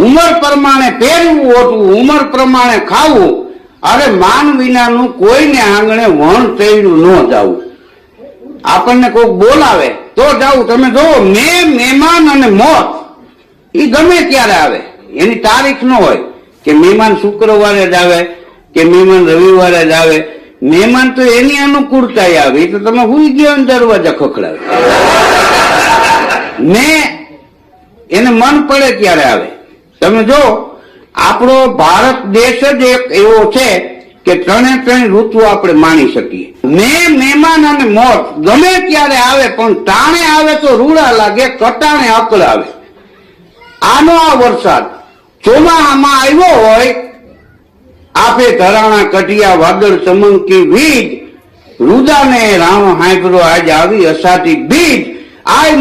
ઉંમર પ્રમાણે પહેરવું ઓટવું, ઉંમર પ્રમાણે ખાવું. અરે માન વિનાનું કોઈને આંગણે વણ તૈરું ન જાવું. આપણને કોઈક બોલાવે તો જાવું. તમે જોવો મહેમાન અને મોત એ ગમે ત્યારે આવે, એની તારીખ ન હોય કે મહેમાન શુક્રવારે જ આવે કે મહેમાન રવિવારે જ આવે. મહેમાન તો એની અનુકૂળતા આવે, તો તમે હુઈ ગયો ને દરવાજા ખખડાવે. ને એને મન પડે ત્યારે આવે. તમે જો આપણો ભારત દેશ જ એક એવો છે કે ત્રણે ત્રણ ઋતુ આપણે માણી શકીએ. મહેમાન અને મોત ગમે ત્યારે આવે, પણ ટાણે આવે તો રૂડા લાગે, કટાણે અકળાવે. આનો આ વરસાદ ચોમાસામાં આવ્યો હોય, આપે ધરાણા કટિયા વાદળ ચમંકી વીજ, રુદાને રામ હાંભળો આજ આવી અષાઢી બીજ. આય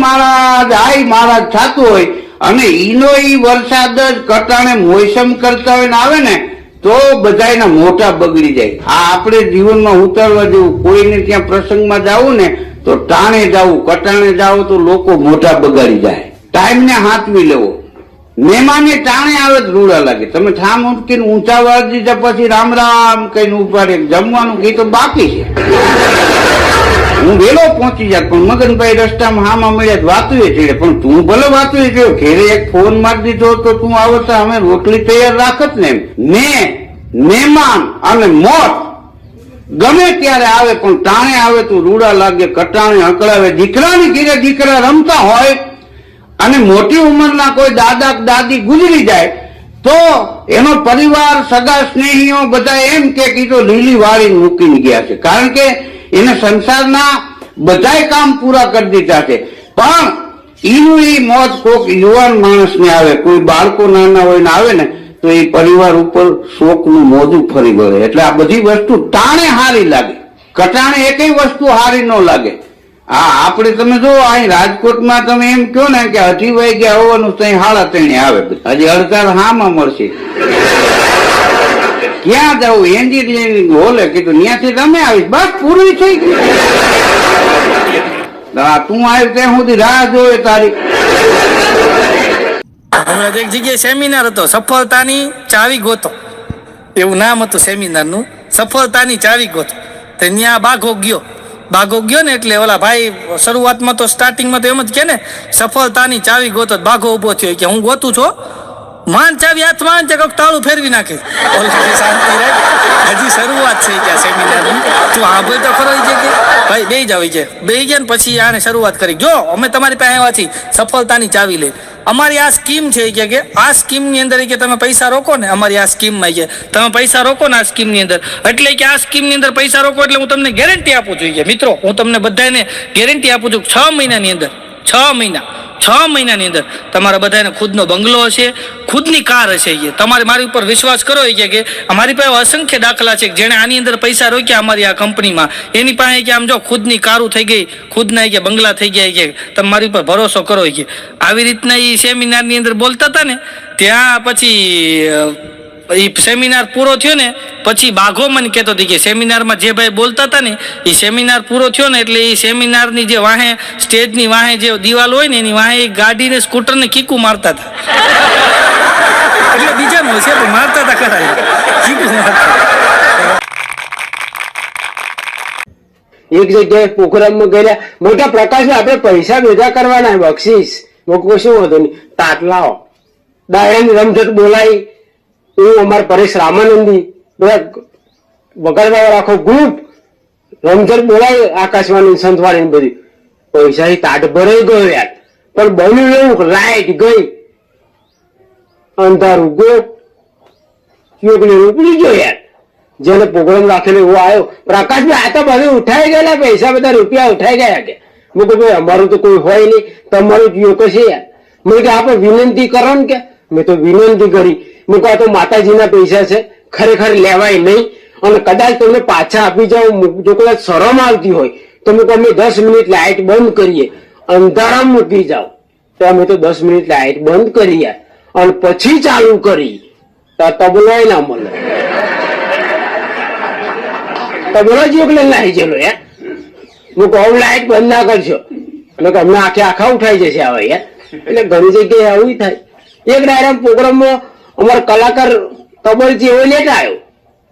મહારાજ થતું હોય અને ઈનો ઈ વરસાદ જ કટાણે મોસમ કરતા હોય ને આવે ને તો બધાના મોટા બગડી જાય. આ આપણે જીવનમાં ઉતારવા જેવું. કોઈને ત્યાં પ્રસંગમાં જવું ને તો ટાણે જવું, કટાણે જવું તો લોકો મોટા બગાડી જાય. ટાઈમને હાથવી લેવો. મહેમાને ટાણે આવે જ રૂડા લાગે. તમે ઠામ ઉઠકીને ઊંચા વાળી દીધા પછી રામ રામ કઈને ઉપાડે. જમવાનું ગીત બાકી છે. હું વેલો પહોંચી જાત, પણ મગનભાઈ રસ્તામાં હામાં મળ્યા વાતું ચડે. પણ તું ભલે વાતું ચડ્યો, ઘેરે એક ફોન મારી દીધો તો તું આવતા અમે રોટલી તૈયાર રાખત ને. મહેમાન અને મોત ગમે ત્યારે આવે, પણ ટાણે આવે તો રૂડા લાગે, કટાણે અકળાવે. દીકરાની ઘેરે દીકરા રમતા હોય અને મોટી ઉંમરના કોઈ દાદા દાદી ગુજરી જાય તો એનો પરિવાર, સગા સ્નેહીઓ બધા એમ કે તો લીલી વાળી મૂકીને ગયા છે. કારણ કે એને સંસારના બધાય કામ પૂરા કરી દીધા છે. પણ એનું એ મોત કોઈક યુવાન માણસને આવે, કોઈ બાળકો નાના હોય ને આવે ને તો એ પરિવાર ઉપર શોકનું મોજું ફરી વળે. એટલે આ બધી વસ્તુ ટાણે હારી લાગે, કટાણે એકેય વસ્તુ હારી ન લાગે. હા, આપણે તમે જો અહીં રાજકોટમાં તમે એમ કહો ને કે 8 વાગે આવવાનું તો 3:30 આવે, હજી અડધા હામાં મળશે. ક્યાં જવું? એન્જિનિયરિંગ હોલે કીધું ત્યાંથી તમે આવીશ, બસ પૂરી થઈ ગઈ. તું આવી ત્યાં સુધી રાહ જોવે તારી. હમણાં એક જગ્યાએ સેમિનાર હતો, સફળતાની ચાવી ગોતો, એવું નામ હતું સેમિનારનું, સફળતાની ચાવી ગોતો. તો ત્યાં બાઘો ગયો ને એટલે ઓલા ભાઈ શરૂઆતમાં તો સ્ટાર્ટિંગમાં તો એમ જ કે ને સફળતાની ચાવી ગોતો. બાઘો ઉભો થયો કે હું ગોતું છું, માન ચાવી હાથમાં છે, કોક તાળું ફેરવી નાખે. શાંતિ રહે, હજી શરૂઆત છે કે સેમિનારની. તું હા ભાઈ તો ખરો છે કે ભાઈ બે જાવ છે, બે ગયા ને પછી આને શરૂઆત કરી. જો અમે તમારી પાસે આવ્યા છીએ સફળતાની ચાવી લઈ. અમારી આ સ્કીમ છે કે આ સ્કીમની અંદર કે તમે પૈસા રોકો ને, અમારી આ સ્કીમમાં કે તમે પૈસા રોકો ને આ સ્કીમની અંદર, એટલે કે આ સ્કીમની અંદર પૈસા રોકો એટલે હું તમને ગેરંટી આપું છું કે મિત્રો, હું તમને બધાને ગેરંટી આપું છું 6 મહિનાની અંદર, 6 મહિનાની અંદર તમારા બધાને ખુદનો બંગલો હશે, ખુદની કાર હશે. તમારે મારી ઉપર વિશ્વાસ કરો કે અમારી પાસે અસંખ્ય દાખલા છે જેણે આની અંદર પૈસા રોક્યા અમારી આ કંપનીમાં. એની પાસે કે આમ જો ખુદની કારું થઈ ગઈ, ખુદના કે બંગલા થઈ ગયા. કે તમે મારી ઉપર ભરોસો કરો કે આવી રીતના એ સેમિનારની અંદર બોલતા હતા ને. ત્યાં પછી એ સેમિનાર પૂરો થયો ને પછી બાઘો મને કહેતો હતી કે સેમિનારમાં જે ભાઈ બોલતા હતા ને એ સેમિનાર પૂરો થયો ને એટલે એ સેમિનારની જે વાહે સ્ટેજની વાહે જે દિવાલ હોય ને એની વાહે ગાડીને સ્કૂટરને કીકુ મારતા હતા. એટલે બીજા નો છે પણ મારતા હતા ખરા, કીકુ મારતા. એક જગ્યાએ પ્રોગ્રામમાં ગયા, મોટા પ્રકાશમાં આપણે પૈસા ભેગા કરવાના, બક્ષીસ લોકો શું હતું નહીં, તાટલાઓ ડાયરાની રમઝટ બોલાવી. એવું અમારા પરેશ રામાનંદી બધા વગાડવા આખો ગ્રુપ રમઝટ બોલાવી, આકાશવાણી સંતવાણી બધી. પૈસા તાટ ભરાઈ ગયો યાર, પણ બન્યું એવું લાઈટ ગઈ, અંધારું ગોટ યોગની ઉપડી ગયો યાર. જેને પ્રોગ્રામ રાખેલો એવો આવ્યો, પ્રકાશભાઈ આ તો બધું ઉઠાઈ ગયેલા પૈસા, બધા રૂપિયા ઉઠાઈ ગયા કે. મેં કહ્યું ભાઈ અમારું તો કોઈ હોય નહીં, તમારું જ યોગ છે યાર. મેં કે આપણે વિનંતી કરો ને કે. મેં તો વિનંતી કરી, મેં કહું આ તો માતાજીના પૈસા છે, ખરેખર લેવાય નહીં, અને કદાચ તમને પાછા આપી જાઓ. જો કદાચ શરમ આવતી હોય તો મેં કહું અમે 10 મિનિટ લાઇટ બંધ કરીએ, અંધારામાં મૂકી જાઓ. તો અમે તો 10 મિનિટ લાઇટ બંધ કરી યાર, અને પછી ચાલુ કરી. તબલો ના મળે, તબલો જ એકલે નાહી ગયેલો યાર. હું કહું લાઇટ બંધ ના કરશો, અને અમને આખા ઉઠાઈ જશે આવે યાર. એટલે ઘણી જગ્યાએ આવું થાય. એક ડાયરા પ્રોગ્રામમાં અમારો કલાકાર કબરજી એવો લેટ આવ્યો.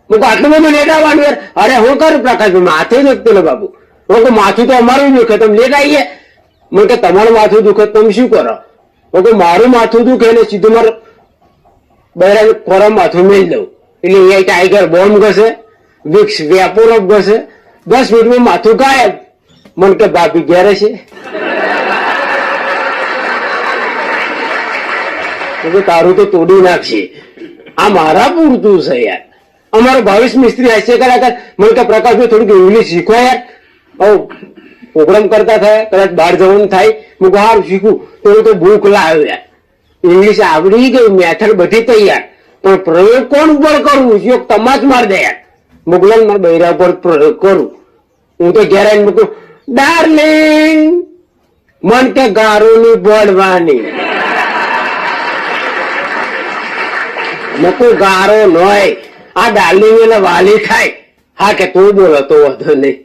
હું આટલું બધું લેટ આવવાનું યાર. અરે હું કરું પ્રકાશભાઈ, માથું દુખતું ને બાબુ. હું માથું તો અમારું દુખે, તમે લેટ આવીએ. મને કે તમારું માથું દુખે તમે શું કરો? હું મારું માથું દુખે ને સીધું મારું બહેરા ખોરાક માથું મેળ દઉં એટલે એ ટાઈગર બોમ્બ ઘસે, વિક્સ વેપોરપ ઘસે, 10 મિનિટમાં માથું ગાયબ. મને કે ભાભી ઘેરે છે. તારું તો તોડી નાખશે. આ મારા પૂરતું છે યાર. અમારો ભાવેશ મિસ્ત્રી હાસ્ય કલાકાર મને કે પ્રકાશભાઈ થોડુંક ઇંગ્લિશ શીખો યાર. પ્રોગ્રામ કરતા થાય કદાચ બહાર જવાનું થાય, હું સારું શીખું તો ભૂખ લાવ્યો યાર. ઇંગ્લિશ આવડી ગયું, મેથડ બધી તૈયાર, પણ પ્રયોગ કોણ ઉપર કરવું? યોગ તમાચ માર દે યાર. મુગલન મારા બૈરા પર પ્રયોગ કરું. હું તો ઘેર આવીને મૂકું, ડાર્લિંગ મન કે ગારોની બોલવાની. મૂકું ગારો નોય, આ ડાર્લિંગ એટલે વાલી થાય. હા કે તું બોલો તો વધુ નહીં.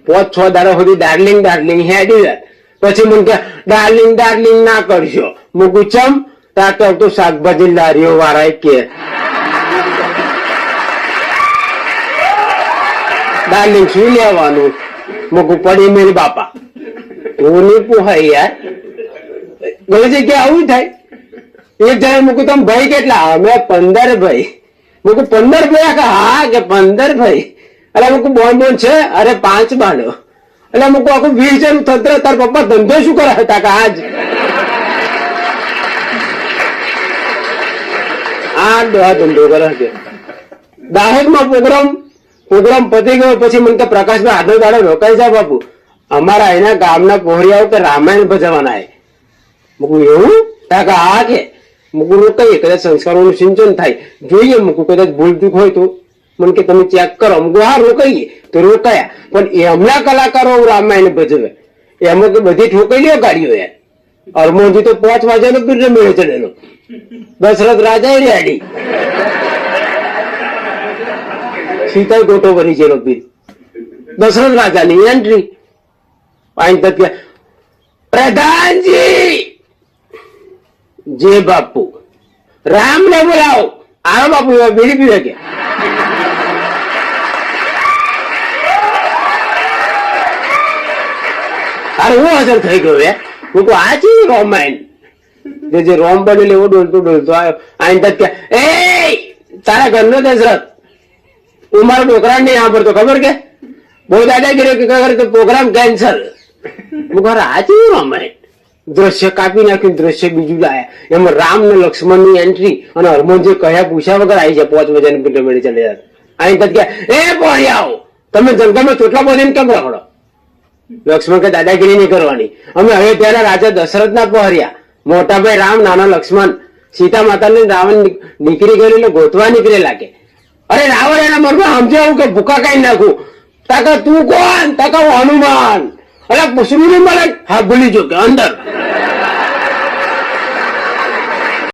5-6 દાડા સુધી ડાર્લિંગ ડાર્લિંગ હેડી જાય. પછી મને કે ડાર્લિંગ ડાર્લિંગ ના કરશો. મૂકું ચમ ત્યાં તો શાકભાજી લારીઓ વાળા કે ડાર્લિંગ શું લેવાનું? મૂકું પડી મેરી બાપા. હું નહીં પોહાય યાર. ઘણી જગ્યાએ આવું થાય. એક જણા મૂકું તમે ભાઈ કેટલા? અમે 15 ભાઈ. મૂકું 15 ભાઈ? હા કે 15 ભાઈ. એટલે મૂકું બોન છે? અરે 5 બાનો. એટલે મૂકું આખું 20 જણ તંત્ર. તાર પપ્પા ધંધો શું કરે હતા કે આજ આ ધંધો કરે છે. દાહોદમાં પ્રોગ્રામ પતી ગયો પછી મને કે પ્રકાશભાઈ આજનો દાડો રોકાઈ જાય બાપુ. અમારા એના ગામના પોહરિયાઓ કે રામાયણ ભજવાના. મૂકું એવું? હા કે મૂકું રોકાઈએ, કદાચ સંસ્કારોનું સિંચન થાય જોઈએ. મૂકું કદાચ ભૂલ ચૂક હોય તો મને કે તમે ચેક કરો. મૂકું હા રોકાઈએ. તો રોકાયા. પણ એમના કલાકારો રામાયણ ભજવે એમાં તો બધી ઠોકાઈ લ્યો ગાડીઓ યાર. અરમોજી તો 5 વાગ્યાનો પીર મેળે ચડેલો. દશરથ રાજા રેડી, સીતા ગોટો ભરી ગયેલો પીર. દશરથ રાજાની એન્ટ્રી. પ્રધાનજી જે બાપુ રામ ને બોલાવો. આવો બાપુ બીડી પીવે કે અરે હું અસર થઈ ગયો યાર. હું કહું આ છે રોમાયણ જે રોમ બનેલો એવો ડોલતો આવ્યો. આઈને તક એ તારા ઘરનો દશરથ હું મારો છોકરા નહીં સાંભળતો ખબર કે બહુ દાદાગીરી કરે તો પ્રોગ્રામ કેન્સલ. હું ઘર આ છે રોમાયણ. દ્રશ્ય કાપી નાખ્યું, દ્રશ્ય બીજું લાયા. એમાં રામ ને લક્ષ્મણ ની એન્ટ્રી અને હનુમાનજી કયા પૂછ્યા વગર આવી જાય. 5 વાગ્યાની પીટર મેળી ચડે યાર. આઈને તક એ પહોંચી આવો તમે જંગલમાં ચોટલા બોલીને કેમ રખડો? લક્ષ્મણ કે દાદાગીરી નહીં કરવાની. અમે હવે ત્યાંના રાજા દશરથ ના પહોર્યા. મોટા ભાઈ રામ, નાના લક્ષ્મણ. સીતા માતા ને રાવણ નીકળી ગયેલું એટલે ગોતવા નીકળેલા કે અરે રાવણ એના મનમાં સમજાવું કે ભૂકા કઈ નાખું. તાકા તું કોણ? તાકા હું હનુમાન. અરે પૂછવું નહીં મળે. હા ભૂલી જો કે અંદર